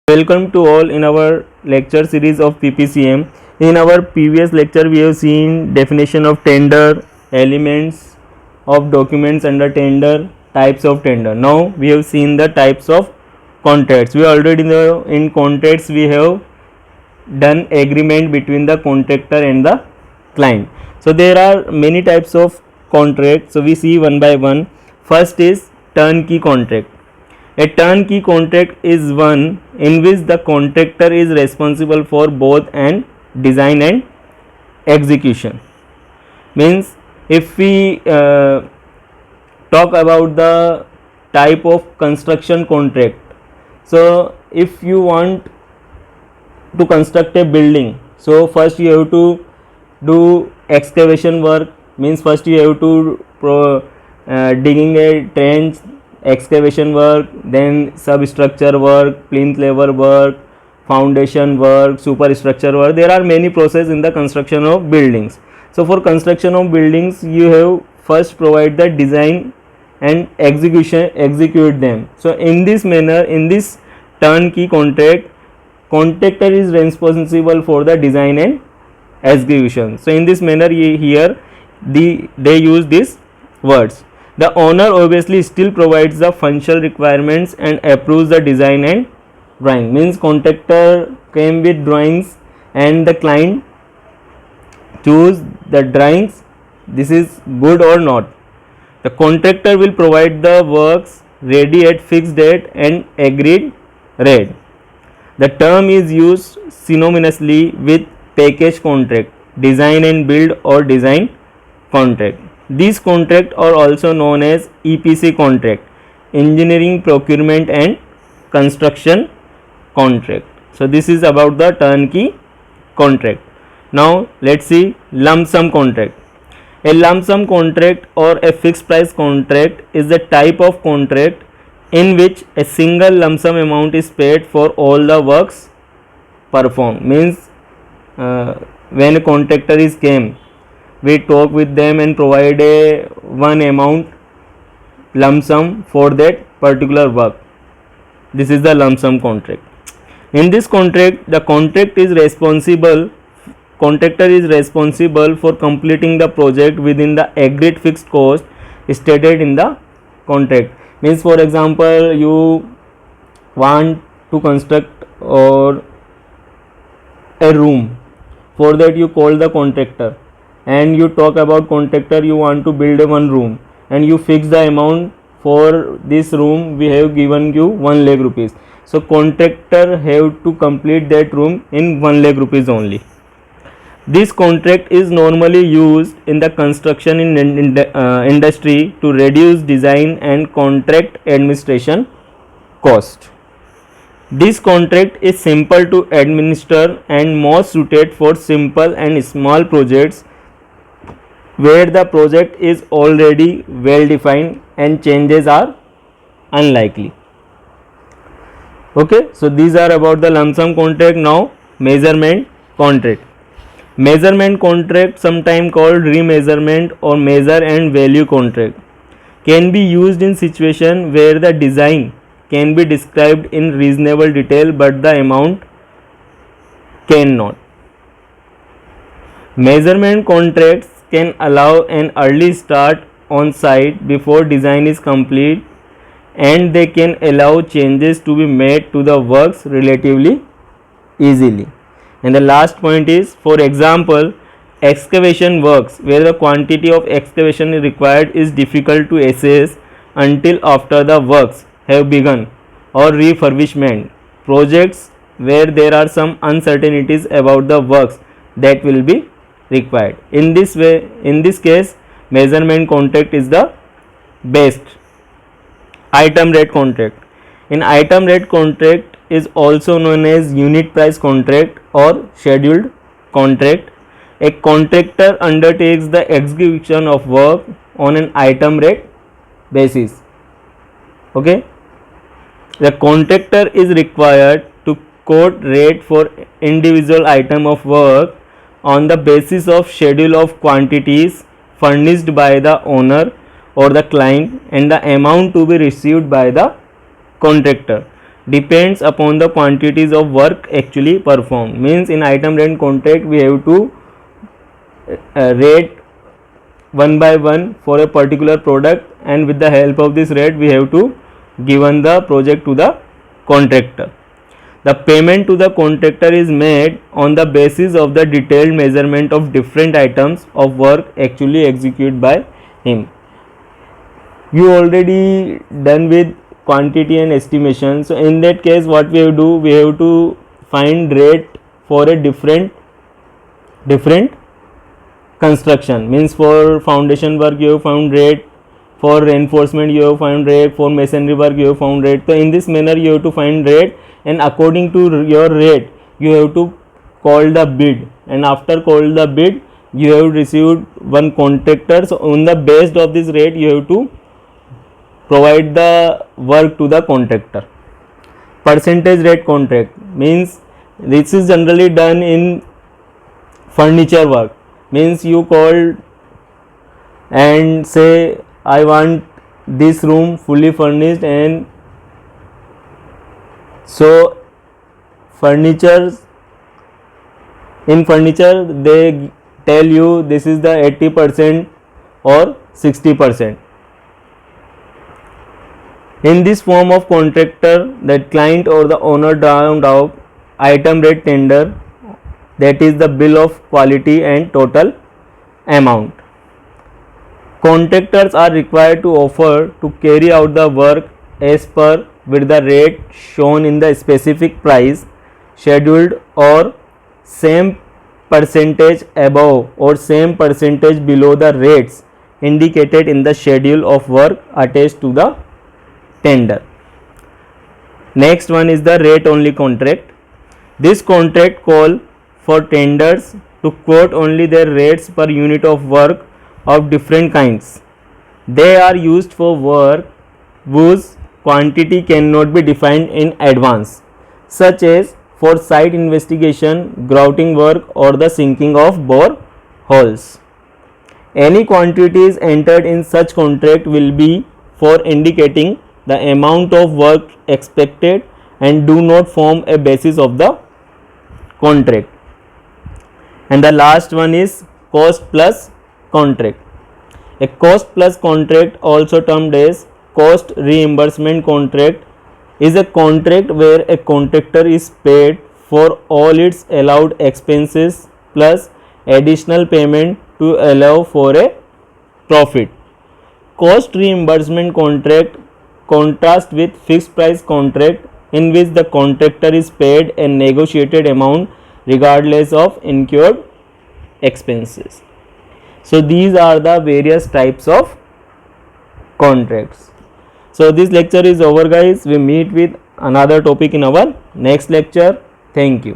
Welcome to all in our lecture series of PPCM. In our previous lecture, we have seen definition of tender, elements of documents under tender, types of tender. Now we have seen the types of contracts. We already know in contracts we have done agreement between the contractor and the client. So there are many types of contracts. So we see one by one. First is turnkey contract. A turnkey contract is one in which the contractor is responsible for both and design and execution. Means if we talk about the type of construction contract, so if you want to construct a building, so first you have to do excavation work, means first you have to digging a trench, excavation work, then substructure work, plinth level work, foundation work, superstructure work. There are many processes in the construction of buildings. So for construction of buildings you have first provide the design and execute them. So in this manner, in this turnkey contract, contractor is responsible for the design and execution. So in this manner here they use these words. The owner obviously still provides the functional requirements and approves the design and drawing. Means contractor came with drawings and the client choose the drawings, this is good or not. The contractor will provide the works ready at fixed date and agreed rate. The term is used synonymously with package contract, design and build or design contract. These contracts are also known as EPC contract, engineering, procurement and construction contract. So this is about the turnkey contract. Now let's see lump sum contract. A lump sum contract or a fixed price contract is the type of contract in which a single lump sum amount is paid for all the works performed. Means when a contractor is came, we talk with them and provide a one amount lump sum for that particular work. This is the lump sum contract. In this contract, the contractor is responsible for completing the project within the agreed fixed cost stated in the contract. Means for example, you want to construct or a room, for that you call the contractor and you talk about contractor, you want to build a one room and you fix the amount for this room, we have given you 1 lakh rupees. So contractor have to complete that room in 1 lakh rupees only. This contract is normally used in the construction industry to reduce design and contract administration cost. This contract is simple to administer and most suited for simple and small projects where the project is already well defined and changes are unlikely. Okay, so these are about the lump sum contract. Now measurement contract. Measurement contract, sometimes called remeasurement or measure and value contract, can be used in situation where the design can be described in reasonable detail but the amount cannot. Measurement contracts can allow an early start on site before design is complete and they can allow changes to be made to the works relatively easily. And the last point is, for example, excavation works where the quantity of excavation required is difficult to assess until after the works have begun, or refurbishment projects where there are some uncertainties about the works that will be required. In this case, measurement contract is the best. Item rate contract. In item rate contract is also known as unit price contract or scheduled contract. A contractor undertakes the execution of work on an item rate basis. Okay, the contractor is required to quote rate for individual item of work on the basis of schedule of quantities furnished by the owner or the client and the amount to be received by the contractor. depends upon the quantities of work actually performed. Means in item rent contract we have to rate one by one for a particular product, and with the help of this rate we have to given the project to the contractor. The payment to the contractor is made on the basis of the detailed measurement of different items of work actually executed by him. You already done with quantity and estimation, so in that case what we have to do, we have to find rate for a different construction. Means for foundation work you have found rate, for reinforcement you have found rate, for masonry work you have found rate. So in this manner you have to find rate, and according to your rate you have to call the bid, and after call the bid you have received one contractor. So on the basis of this rate you have to provide the work to the contractor. Percentage rate contract means this is generally done in furniture work. Means you call and say I want this room fully furnished, and so in furniture they tell you this is the 80% or 60%. In this form of contractor, that client or the owner drawn out item rate tender, that is the bill of quality and total amount. Contractors are required to offer to carry out the work as per with the rate shown in the specific price scheduled, or same percentage above or same percentage below the rates indicated in the schedule of work attached to the tender. Next one is the rate only contract. This contract call for tenders to quote only their rates per unit of work of different kinds. They are used for work whose quantity cannot be defined in advance, such as for site investigation, grouting work, or the sinking of bore holes. Any quantities entered in such contract will be for indicating the amount of work expected and do not form a basis of the contract. And the last one is cost plus contract. A cost plus contract, also termed as cost reimbursement contract, is a contract where a contractor is paid for all its allowed expenses plus additional payment to allow for a profit. Cost reimbursement contract contrasts with fixed price contract, in which the contractor is paid a negotiated amount regardless of incurred expenses. So these are the various types of contracts. So this lecture is over, guys. We meet with another topic in our next lecture. Thank you.